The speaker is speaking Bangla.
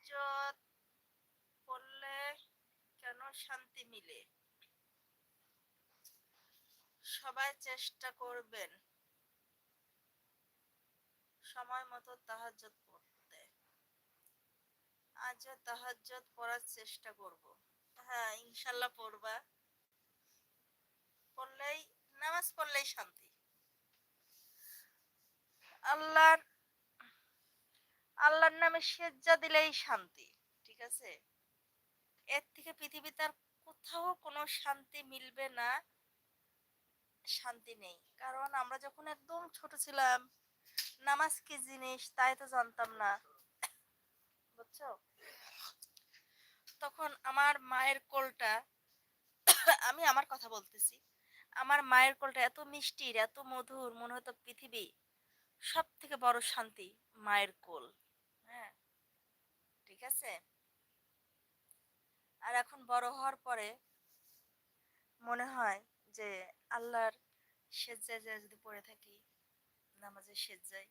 তাহাজ্জুদ পড়লে কেন শান্তি মিলে? সবাই চেষ্টা করবেন সময় মতো তাহাজ্জুদ পড়তে। আজও তাহাজ্জুদ পড়ার চেষ্টা করব। হ্যাঁ, ইনশাল্লাহ পড়বা। পড়লেই নামাজ পড়লেই শান্তি। আল্লাহর আল্লাহর নামে সেজদা দিলেই শান্তি। ঠিক আছে? এর থেকে পৃথিবীতে আর কোথাও কোনো শান্তি মিলবে না, শান্তি নেই। কারণ আমরা যখন একদম ছোট ছিলাম, নামাজ কি জিনিস তাই তো জানতাম না। বুঝছো? তখন আমার মায়ের কোলটা আমি আমার কথা বলতেছি। আমার মায়ের কোলটা এত মিষ্টির, এত মধুর মনে হতো পৃথিবী সবথেকে বড় শান্তি মায়ের কোল। হ্যাঁ, ঠিক আছে? আর এখন বড় হওয়ার পরে মনে হয় যে আল্লাহর সেজদায় যদি পড়ে থাকি, নামাজের সেজদায়